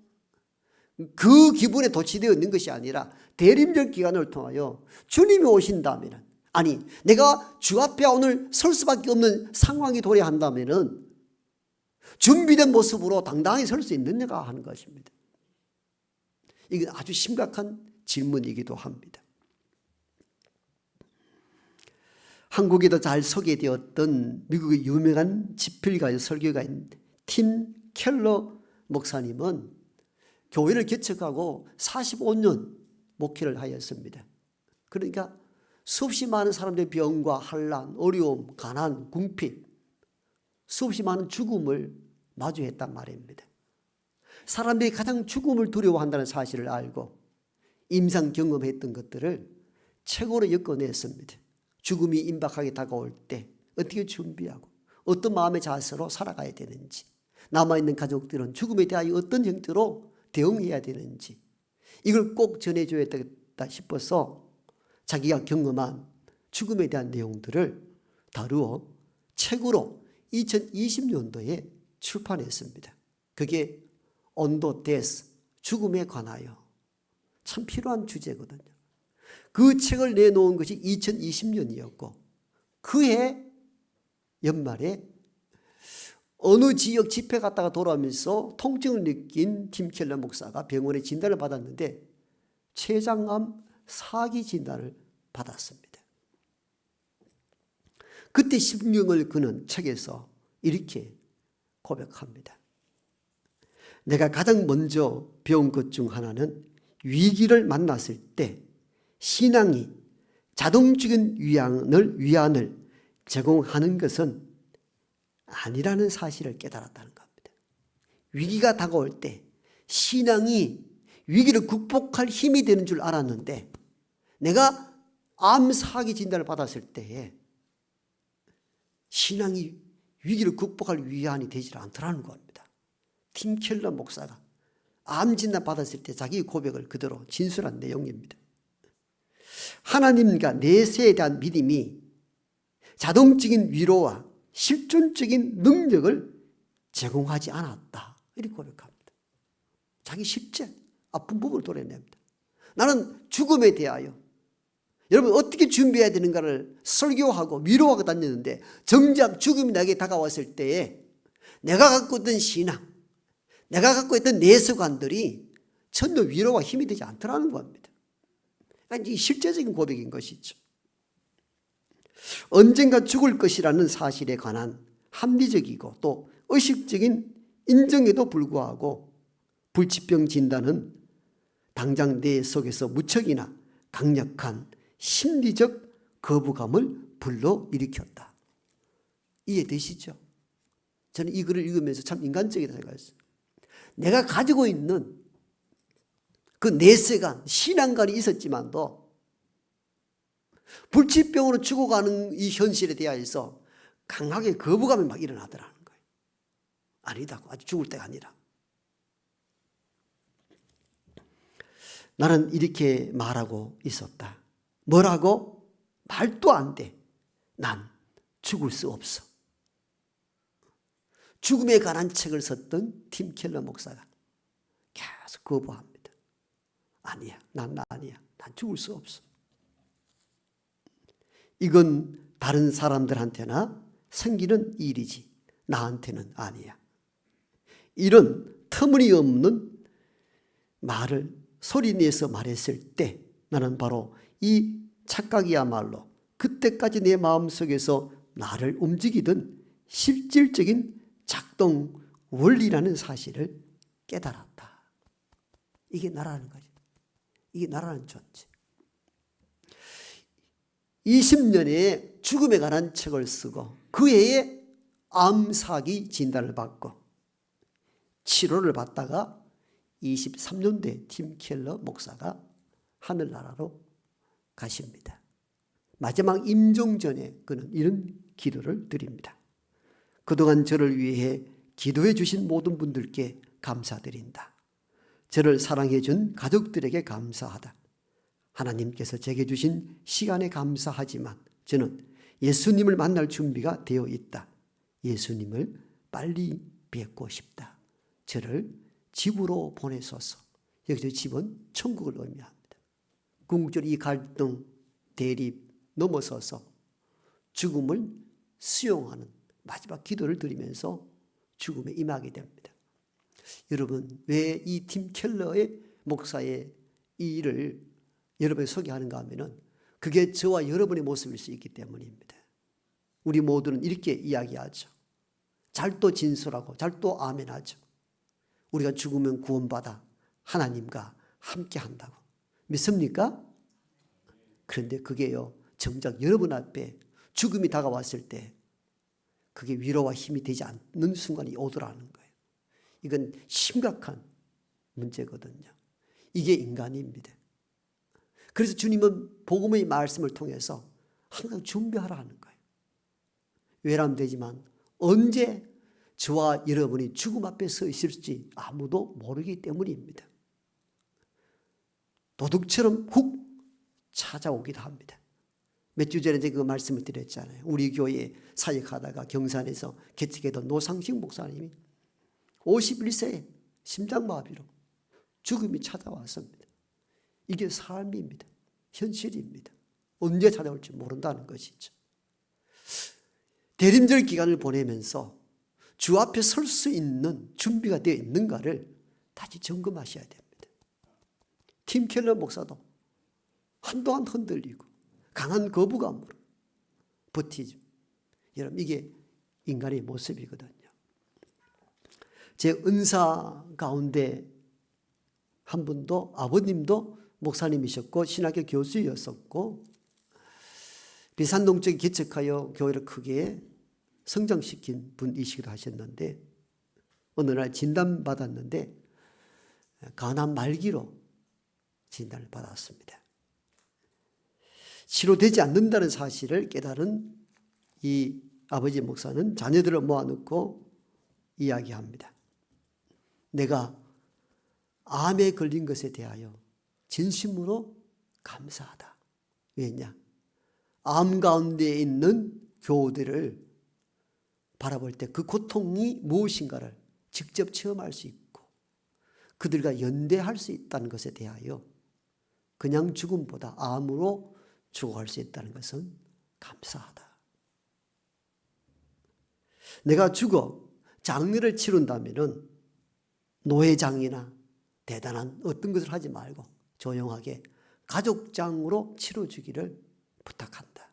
그 기분에 도취되어 있는 것이 아니라 대림절 기간을 통하여 주님이 오신다면, 아니 내가 주 앞에 오늘 설 수밖에 없는 상황이 도래한다면 준비된 모습으로 당당히 설 수 있느냐가 하는 것입니다. 이건 아주 심각한 질문이기도 합니다. 한국에도 잘 소개되었던 미국의 유명한 지필가인 설교가인 팀 켈러 목사님은 교회를 개척하고 45년 목회를 하였습니다. 그러니까 수없이 많은 사람들의 병과 환난, 어려움, 가난, 궁핍, 수없이 많은 죽음을 마주했단 말입니다. 사람들이 가장 죽음을 두려워한다는 사실을 알고 임상 경험했던 것들을 책으로 엮어냈습니다. 죽음이 임박하게 다가올 때 어떻게 준비하고 어떤 마음의 자세로 살아가야 되는지, 남아있는 가족들은 죽음에 대하여 어떤 형태로 대응해야 되는지, 이걸 꼭 전해줘야 되겠다 싶어서 자기가 경험한 죽음에 대한 내용들을 다루어 책으로 2020년도에 출판했습니다. 그게 On the Death, 죽음에 관하여. 참 필요한 주제거든요. 그 책을 내놓은 것이 2020년이었고 그해 연말에 어느 지역 집회 갔다가 돌아오면서 통증을 느낀 팀 켈러 목사가 병원에 진단을 받았는데 췌장암 4기 진단을 받았습니다. 그때 심경을 그는 책에서 이렇게 고백합니다. 내가 가장 먼저 배운 것 중 하나는 위기를 만났을 때 신앙이 자동적인 위안을 제공하는 것은 아니라는 사실을 깨달았다는 겁니다. 위기가 다가올 때 신앙이 위기를 극복할 힘이 되는 줄 알았는데 내가 암 4기 진단을 받았을 때에 신앙이 위기를 극복할 위안이 되질 않더라는 겁니다. 팀 켈러 목사가 암 진단 받았을 때 자기 고백을 그대로 진술한 내용입니다. 하나님과 내세에 대한 믿음이 자동적인 위로와 실존적인 능력을 제공하지 않았다, 이렇게 고백합니다. 자기 실제 아픈 부분을 도려냅니다. 나는 죽음에 대하여 여러분 어떻게 준비해야 되는가를 설교하고 위로하고 다녔는데 정작 죽음이 나에게 다가왔을 때에 내가 갖고 있던 신앙, 내가 갖고 있던 내세관들이 전혀 위로와 힘이 되지 않더라는 겁니다. 그러니까 이 실제적인 고백인 것이죠. 언젠가 죽을 것이라는 사실에 관한 합리적이고 또 의식적인 인정에도 불구하고 불치병 진단은 당장 내 속에서 무척이나 강력한 심리적 거부감을 불러일으켰다. 이해되시죠? 저는 이 글을 읽으면서 참 인간적이다 생각했어요. 내가 가지고 있는 그 내세관, 신앙관이 있었지만도 불치병으로 죽어가는 이 현실에 대하여서 강하게 거부감이 막 일어나더라는 거예요. 아니다, 아직 죽을 때가 아니라. 나는 이렇게 말하고 있었다. 뭐라고? 말도 안 돼. 난 죽을 수 없어. 죽음에 관한 책을 썼던 팀 켈러 목사가 계속 거부합니다. 아니야, 난 아니야. 난 죽을 수 없어. 이건 다른 사람들한테나 생기는 일이지 나한테는 아니야. 이런 터무니없는 말을 소리내서 말했을 때 나는 바로 이 착각이야말로 그때까지 내 마음속에서 나를 움직이던 실질적인 작동 원리라는 사실을 깨달았다. 이게 나라는 거지. 이게 나라는 존재. 20년에 죽음에 관한 책을 쓰고 그 해에 암 4기 진단을 받고 치료를 받다가 23년대 팀 켈러 목사가 하늘나라로 가십니다. 마지막 임종 전에 그는 이런 기도를 드립니다. 그동안 저를 위해 기도해 주신 모든 분들께 감사드린다. 저를 사랑해 준 가족들에게 감사하다. 하나님께서 제게 주신 시간에 감사하지만 저는 예수님을 만날 준비가 되어 있다. 예수님을 빨리 뵙고 싶다. 저를 집으로 보내소서. 여기서 집은 천국을 의미합니다. 궁극적으로 이 갈등, 대립 넘어서서 죽음을 수용하는 마지막 기도를 드리면서 죽음에 임하게 됩니다. 여러분, 왜 이 팀 켈러의 목사의 이 일을 여러분에 소개하는가 하면은 그게 저와 여러분의 모습일 수 있기 때문입니다. 우리 모두는 이렇게 이야기하죠. 잘도 진술하고 잘도 아멘하죠. 우리가 죽으면 구원받아 하나님과 함께 한다고 믿습니까? 그런데 그게요, 정작 여러분 앞에 죽음이 다가왔을 때 그게 위로와 힘이 되지 않는 순간이 오더라는 거예요. 이건 심각한 문제거든요. 이게 인간입니다. 그래서 주님은 복음의 말씀을 통해서 항상 준비하라 하는 거예요. 외람되지만 언제 저와 여러분이 죽음 앞에 서 있을지 아무도 모르기 때문입니다. 도둑처럼 훅 찾아오기도 합니다. 몇 주 전에 그 말씀을 드렸잖아요. 우리 교회 사역하다가 경산에서 개척했던 노상식 목사님이 51세에 심장마비로 죽음이 찾아왔습니다. 이게 삶입니다. 현실입니다. 언제 찾아올지 모른다는 것이죠. 대림절 기간을 보내면서 주 앞에 설 수 있는 준비가 되어 있는가를 다시 점검하셔야 됩니다. 팀 켈러 목사도 한동안 흔들리고 강한 거부감으로 버티죠. 여러분, 이게 인간의 모습이거든요. 제 은사 가운데 한 분도 아버님도 목사님이셨고 신학교 교수였었고 비산동 쪽에 개척하여 교회를 크게 성장시킨 분이시기도 하셨는데 어느 날 진단받았는데 간암 말기로 진단을 받았습니다. 치료되지 않는다는 사실을 깨달은 이 아버지 목사는 자녀들을 모아놓고 이야기합니다. 내가 암에 걸린 것에 대하여 진심으로 감사하다. 왜냐? 암 가운데 있는 교우들을 바라볼 때 그 고통이 무엇인가를 직접 체험할 수 있고 그들과 연대할 수 있다는 것에 대하여 그냥 죽음보다 암으로 죽어갈 수 있다는 것은 감사하다. 내가 죽어 장례를 치른다면은 노회장이나 대단한 어떤 것을 하지 말고 조용하게 가족장으로 치러주기를 부탁한다.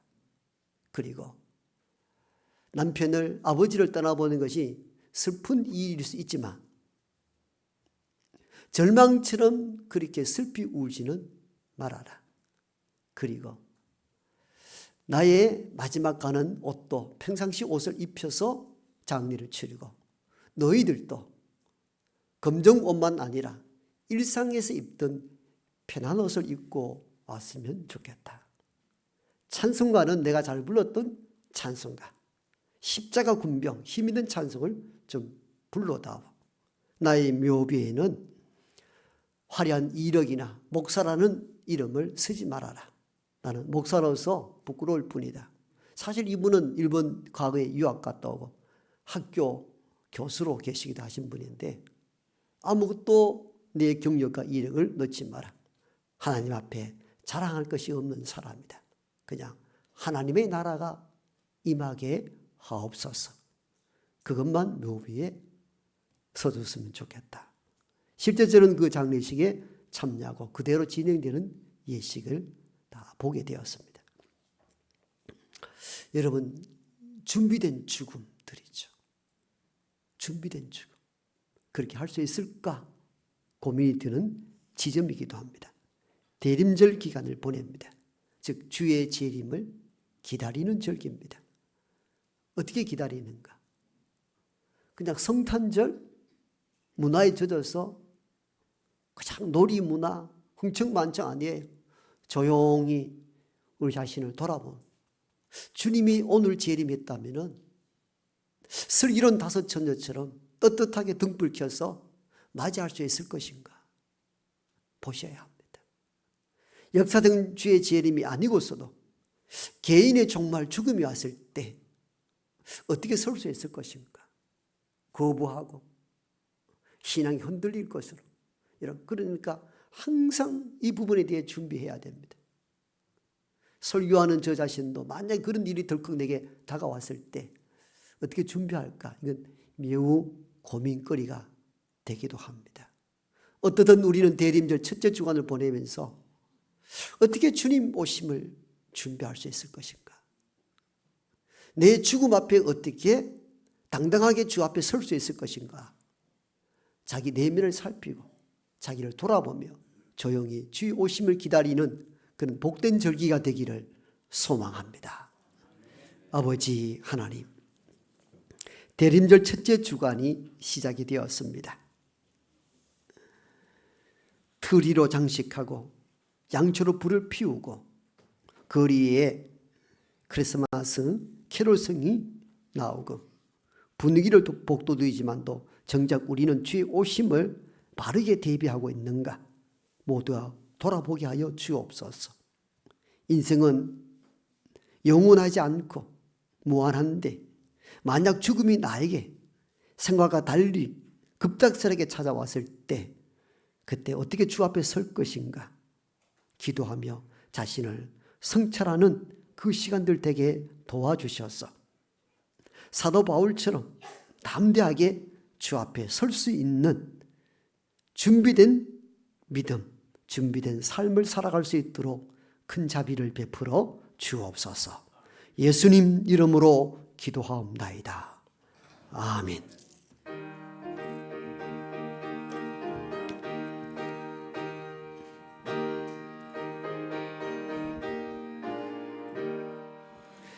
그리고 남편을 아버지를 떠나보는 것이 슬픈 일일 수 있지만 절망처럼 그렇게 슬피 울지는 말아라. 그리고 나의 마지막 가는 옷도 평상시 옷을 입혀서 장례를 치르고 너희들도 검정 옷만 아니라 일상에서 입던 편한 옷을 입고 왔으면 좋겠다. 찬송가는 내가 잘 불렀던 찬송가, 십자가 군병 힘있는 찬송을 좀 불러다오. 나의 묘비에는 화려한 이력이나 목사라는 이름을 쓰지 말아라. 나는 목사로서 부끄러울 뿐이다. 사실 이분은 일본 과거에 유학 갔다 오고 학교 교수로 계시기도 하신 분인데 아무것도 내 경력과 이력을 넣지 마라. 하나님 앞에 자랑할 것이 없는 사람이다. 그냥 하나님의 나라가 임하게 하옵소서. 그것만 묘비에 써줬으면 좋겠다. 실제 저는 그 장례식에 참여하고 그대로 진행되는 예식을 다 보게 되었습니다. 여러분, 준비된 죽음들이죠. 준비된 죽음. 그렇게 할 수 있을까 고민이 드는 지점이기도 합니다. 대림절 기간을 보냅니다. 즉 주의 재림을 기다리는 절기입니다. 어떻게 기다리는가? 그냥 성탄절 문화에 젖어서 그냥 놀이 문화 흥청만청 아니에요. 조용히 우리 자신을 돌아보면 주님이 오늘 재림했다면은 설 75 처녀처럼 떳떳하게 등불 켜서 맞이할 수 있을 것인가 보셔야 합니다. 역사적 주의 재림이 아니고서도 개인의 종말 죽음이 왔을 때 어떻게 설 수 있을 것인가 거부하고 신앙이 흔들릴 것으로 그러니까 항상 이 부분에 대해 준비해야 됩니다. 설교하는 저 자신도 만약에 그런 일이 덜컥 내게 다가왔을 때 어떻게 준비할까? 이건 매우 고민거리가 되기도 합니다. 어떠든 우리는 대림절 첫째 주간을 보내면서 어떻게 주님 오심을 준비할 수 있을 것인가? 내 죽음 앞에 어떻게 당당하게 주 앞에 설 수 있을 것인가? 자기 내면을 살피고 자기를 돌아보며 조용히 주의 오심을 기다리는 그런 복된 절기가 되기를 소망합니다. 아버지 하나님, 대림절 첫째 주간이 시작이 되었습니다. 트리로 장식하고 양초로 불을 피우고 거리에 크리스마스 캐롤성이 나오고 분위기를 복돋이지만도 정작 우리는 주의 오심을 바르게 대비하고 있는가 모두가 돌아보게 하여 주옵소서. 인생은 영원하지 않고 무한한데 만약 죽음이 나에게 생각과 달리 급작스럽게 찾아왔을 때 그때 어떻게 주 앞에 설 것인가 기도하며 자신을 성찰하는 그 시간들 되게 도와주셔서 사도 바울처럼 담대하게 주 앞에 설 수 있는 준비된 믿음, 준비된 삶을 살아갈 수 있도록 큰 자비를 베풀어 주옵소서. 예수님 이름으로 기도하옵나이다. 아멘.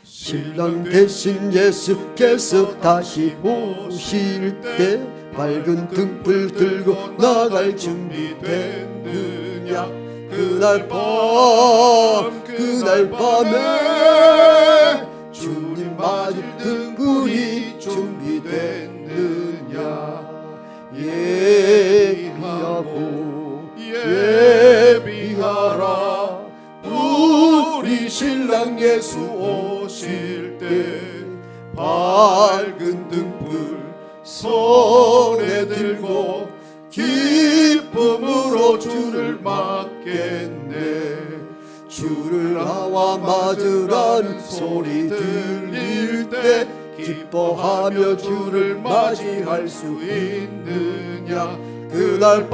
신랑 대신 예수께서 다시 오실 때 밝은 등불 들고 나갈 준비됐느냐? 그날 밤에 주님 맞을 등불이 준비됐느냐? 예비하라. 우리 신랑 예수 오실 때 밝은 등불 손에 들고 기쁨으로 주를 맞겠네. 주를 나와 맞으라는 소리 들릴 때 기뻐하며 주를 맞이할 수 있느냐? 그날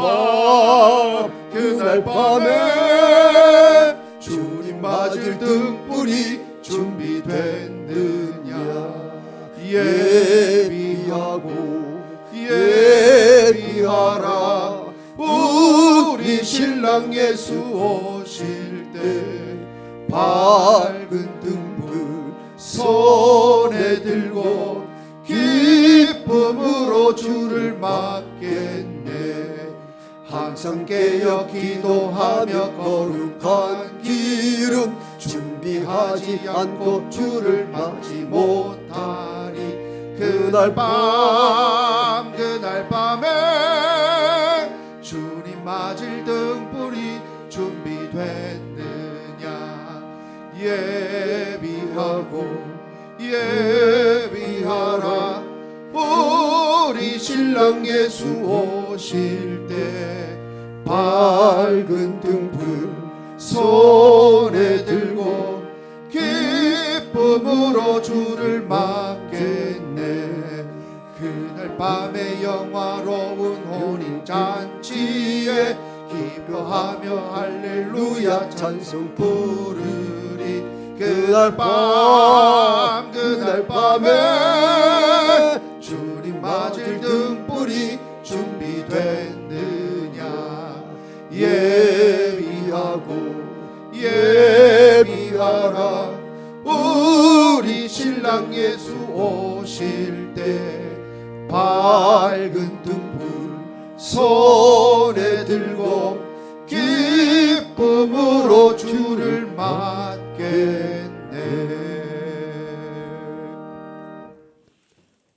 밤에 주님 맞을 등불이 준비됐느냐? 예비하라. 우리 신랑 예수 오실 때 밝은 등불 손에 들고 기쁨으로 주를 맞겠네. 항상 깨어 기도하며 거룩한 기름 준비하지 않고 주를 맞지 못하리. 그날 밤에 주님 맞을 등불이 준비됐느냐? 예비하라. 우리 신랑 예수 오실 때 밝은 등불 손에 들고 기쁨으로 주를 맞겠네. 그날 밤에 영화로운 혼인잔치에 기뻐하며 할렐루야 찬송 부르리. 그날 밤에 주님 맞을 등불이 준비됐느냐? 예비하라. 우리 신랑 예수 오실 때 밝은 등불 손에 들고 기쁨으로 주를 맞겠네.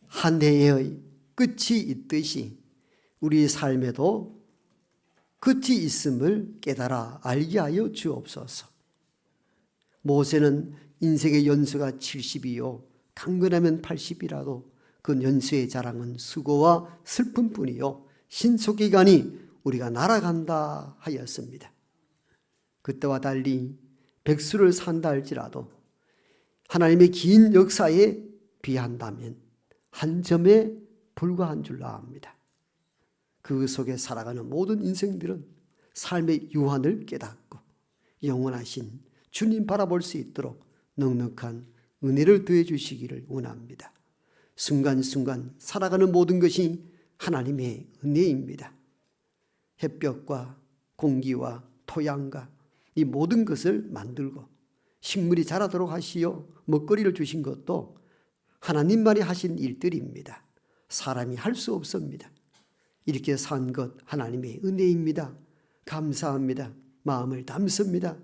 한 해의 끝이 있듯이 우리 삶에도 끝이 있음을 깨달아 알게 하여 주옵소서. 모세는 인생의 연수가 70이요 강건하면 80이라도 그 연수의 자랑은 수고와 슬픔뿐이요 신속기간이 우리가 날아간다 하였습니다. 그때와 달리 백수를 산다 할지라도 하나님의 긴 역사에 비한다면 한 점에 불과한 줄로 압니다. 그 속에 살아가는 모든 인생들은 삶의 유한을 깨닫고 영원하신 주님 바라볼 수 있도록 넉넉한 은혜를 더해 주시기를 원합니다. 순간순간 살아가는 모든 것이 하나님의 은혜입니다. 햇볕과 공기와 토양과 이 모든 것을 만들고 식물이 자라도록 하시어 먹거리를 주신 것도 하나님만이 하신 일들입니다. 사람이 할 수 없습니다. 이렇게 산 것 하나님의 은혜입니다. 감사합니다. 마음을 담습니다.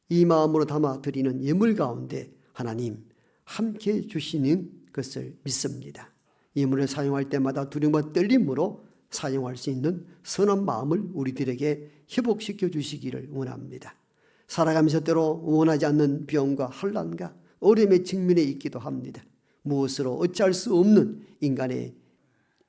이 마음으로 담아 드리는 예물 가운데 하나님 함께 주시는 것을 믿습니다. 예물을 사용할 때마다 두려움과 떨림으로 사용할 수 있는 선한 마음을 우리들에게 회복시켜 주시기를 원합니다. 살아가면서 때로 원하지 않는 병과 환난과 어려움에 직면해 있기도 합니다. 무엇으로 어찌할 수 없는 인간의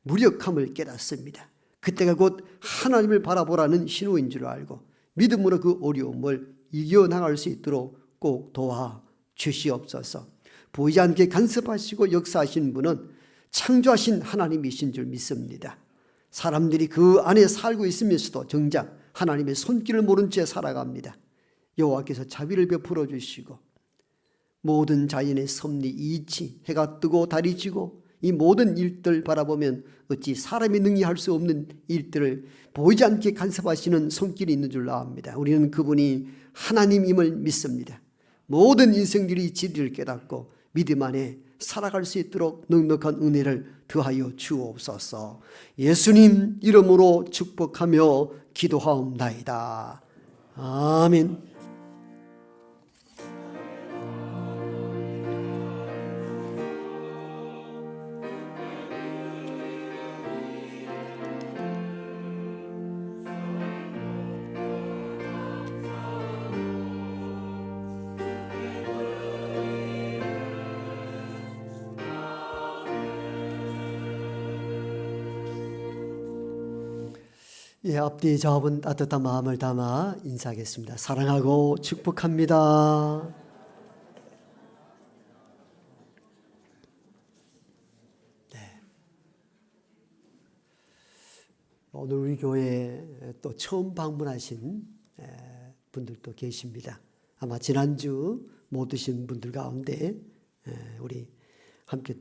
무력함을 깨닫습니다. 그때가 곧 하나님을 바라보라는 신호인 줄 알고 믿음으로 그 어려움을 이겨나갈 수 있도록 꼭 도와 주시옵소서. 보이지 않게 간섭하시고 역사하신 분은 창조하신 하나님이신 줄 믿습니다. 사람들이 그 안에 살고 있으면서도 정작 하나님의 손길을 모른 채 살아갑니다. 여호와께서 자비를 베풀어 주시고 모든 자연의 섭리, 이치, 해가 뜨고 달이 지고 이 모든 일들 바라보면 어찌 사람이 능히 할 수 없는 일들을 보이지 않게 간섭하시는 손길이 있는 줄 압니다. 우리는 그분이 하나님임을 믿습니다. 모든 인생들이 진리를 깨닫고 믿음 안에 살아갈 수 있도록 넉넉한 은혜를 더하여 주옵소서. 예수님 이름으로 축복하며 기도하옵나이다. 아멘. 예, 앞뒤 좌우분 따뜻한 마음을 담아 인사하겠습니다. 사랑하고 축복합니다. 네. 오늘 우리 교회에 또 처음 방문하신 분들도 계십니다. 아마 지난주 못 오신 분들 가운데 우리 함께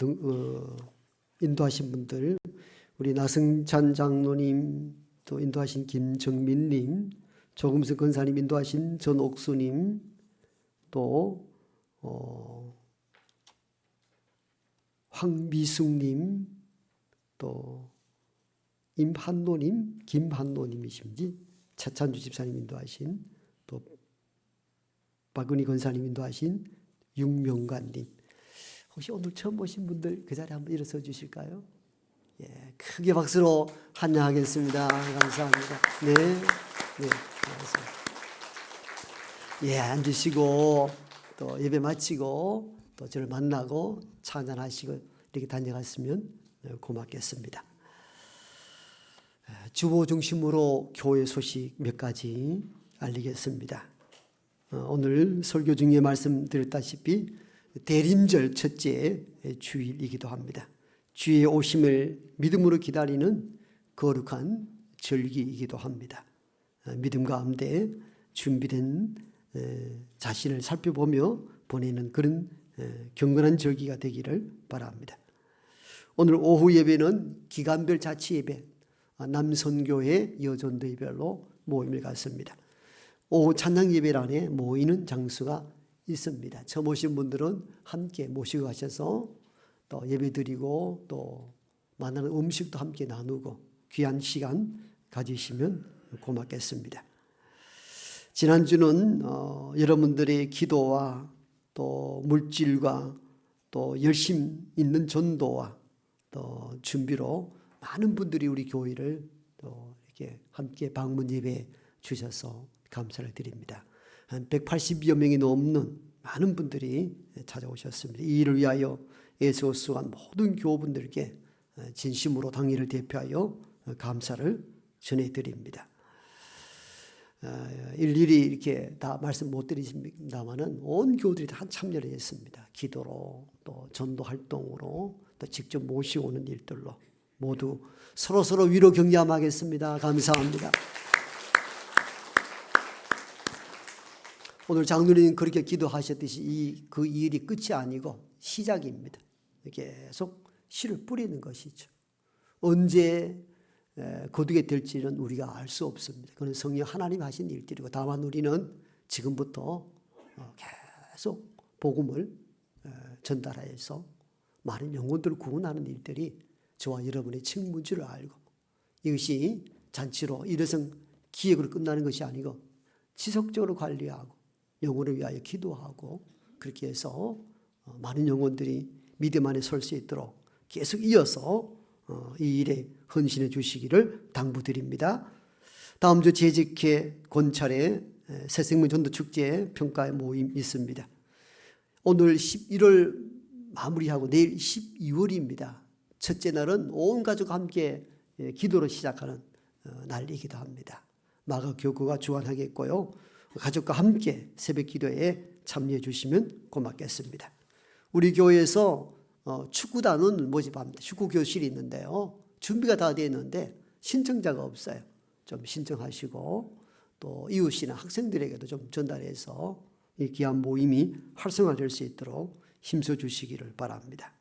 인도하신 분들, 우리 나승찬 장로님, 또 인도하신 김정민님, 조금석 권사님 인도하신 전옥수님, 또 황미숙님, 또 임한노님, 김한노님이신지 차찬주 집사님 인도하신, 또 박은희 권사님 인도하신 육명관님, 혹시 오늘 처음 오신 분들 그 자리에 한번 일어서 주실까요? 예, 크게 박수로 환영하겠습니다. 감사합니다. 네, 네, 고맙습니다. 예, 앉으시고 또 예배 마치고 또 저를 만나고 찬양하시고 이렇게 다녀갔으면 고맙겠습니다. 주보 중심으로 교회 소식 몇 가지 알리겠습니다. 오늘 설교 중에 말씀드렸다시피 대림절 첫째 주일이기도 합니다. 주의 오심을 믿음으로 기다리는 거룩한 절기이기도 합니다. 믿음 가운데 준비된 자신을 살펴보며 보내는 그런 경건한 절기가 되기를 바랍니다. 오늘 오후 예배는 기간별 자치 예배, 남선교회 여전도회별로 모임을 갖습니다. 오후 찬양 예배란에 모이는 장소가 있습니다. 처음 오신 분들은 함께 모시고 가셔서 또 예배 드리고 또 만나는 음식도 함께 나누고 귀한 시간 가지시면 고맙겠습니다. 지난주는 여러분들의 기도와 또 물질과 또 열심 있는 전도와 또 준비로 많은 분들이 우리 교회를 또 이렇게 함께 방문 예배 주셔서 감사를 드립니다. 한 180여 명이 넘는 많은 분들이 찾아오셨습니다. 이 일을 위하여 애써 수고한 모든 교우분들께 진심으로 당일을 대표하여 감사를 전해드립니다. 일일이 이렇게 다 말씀 못 드리십니다만은 온 교우들이 다 참여를 했습니다. 기도로 또 전도 활동으로 또 직접 모시오는 일들로 모두 서로 위로 격려하겠습니다. 감사합니다. 오늘 장로님 그렇게 기도하셨듯이 그 일이 끝이 아니고 시작입니다. 계속 씨를 뿌리는 것이죠. 언제 거두게 될지는 우리가 알 수 없습니다. 그건 성령 하나님 하신 일들이고 다만 우리는 지금부터 계속 복음을 전달해서 많은 영혼들을 구원하는 일들이 저와 여러분의 책무인 줄 알고 이것이 잔치로 일회성 기획으로 끝나는 것이 아니고 지속적으로 관리하고 영혼을 위하여 기도하고 그렇게 해서 많은 영혼들이 믿음 안에 설 수 있도록 계속 이어서 이 일에 헌신해 주시기를 당부드립니다. 다음 주 재직회 권찰에 새생명 전도축제 평가의 모임 있습니다. 오늘 11월 마무리하고 내일 12월입니다. 첫째 날은 온 가족 함께 기도로 시작하는 날이기도 합니다. 마가 교구가 주관하겠고요. 가족과 함께 새벽 기도에 참여해 주시면 고맙겠습니다. 우리 교회에서 축구단은 모집합니다. 축구 교실이 있는데요. 준비가 다 되어 있는데 신청자가 없어요. 좀 신청하시고 또 이웃이나 학생들에게도 좀 전달해서 이 귀한 모임이 활성화될 수 있도록 힘써 주시기를 바랍니다.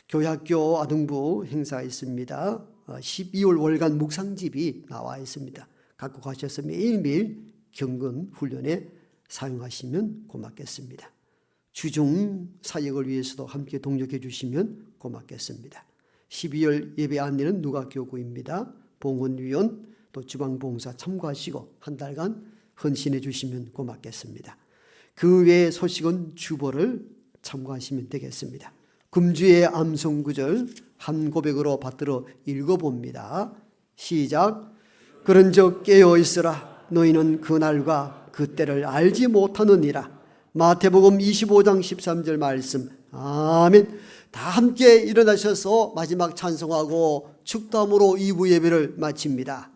교회학교 아동부 행사가 있습니다. 12월 월간 묵상집이 나와 있습니다. 갖고 가셔서 매일매일 경건 훈련에 사용하시면 고맙겠습니다. 주중 사역을 위해서도 함께 동력해 주시면 고맙겠습니다. 12월 예배 안내는 누가교구입니다. 봉헌위원 또 주방봉사 참고하시고 한 달간 헌신해 주시면 고맙겠습니다. 그 외의 소식은 주보를 참고하시면 되겠습니다. 금주의 암송구절 한 고백으로 받들어 읽어봅니다. 시작. 그런즉 깨어있으라. 너희는 그날과 그때를 알지 못하느니라. 마태복음 25장 13절 말씀. 아멘. 다 함께 일어나셔서 마지막 찬송하고 축도함으로 2부 예배를 마칩니다.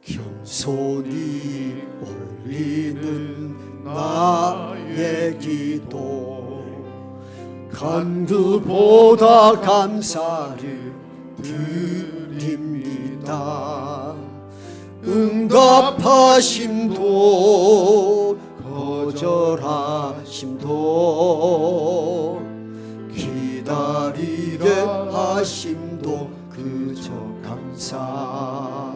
겸손히 올리는 나의 기도 간구보다 감사를 드립니다. 응답하심도 거절하심도 기다리게 하심도 그저 감사.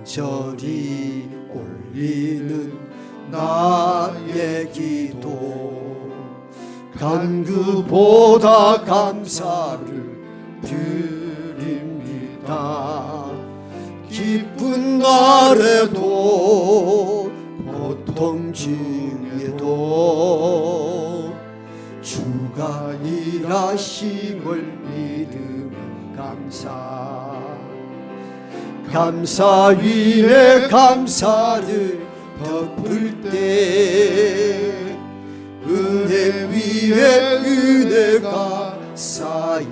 간절히 올리는 나의 기도 간구보다 감사를 드립니다. 기쁜 날에도 고통 중에도 주가 일하심을 믿으며 감사. 감사 위에 감사를 덮을 때 은혜 위에 은혜가 쌓이네.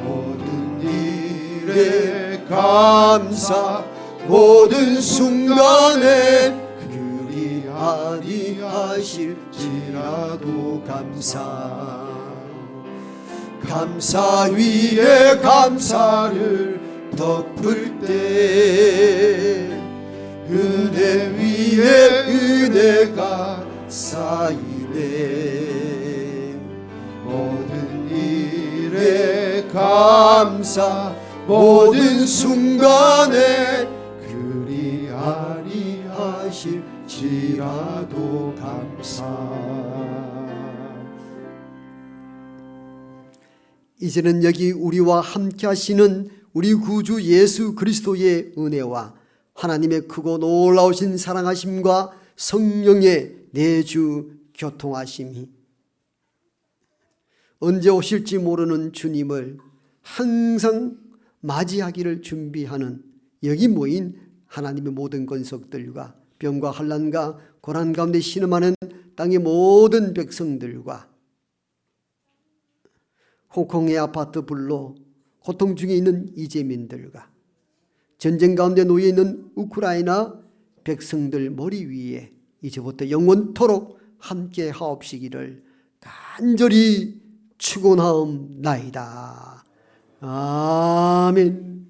모든 일에 감사 모든 순간에 그리 아니하실지라도 감사. 감사 위에 감사를 덮을 때 은혜 위에 은혜가 쌓이네. 모든 일에 감사 모든 순간에 그리 아니하실지라도 감사. 이제는 여기 우리와 함께 하시는 우리 구주 예수 그리스도의 은혜와 하나님의 크고 놀라우신 사랑하심과 성령의 내주 교통하심이 언제 오실지 모르는 주님을 항상 맞이하기를 준비하는 여기 모인 하나님의 모든 권속들과 병과 환난과 고난 가운데 신음하는 땅의 모든 백성들과 홍콩의 아파트 불로 고통 중에 있는 이재민들과 전쟁 가운데 놓여 있는 우크라이나 백성들 머리 위에 이제부터 영원토록 함께 하옵시기를 간절히 축원하옵나이다. 아멘.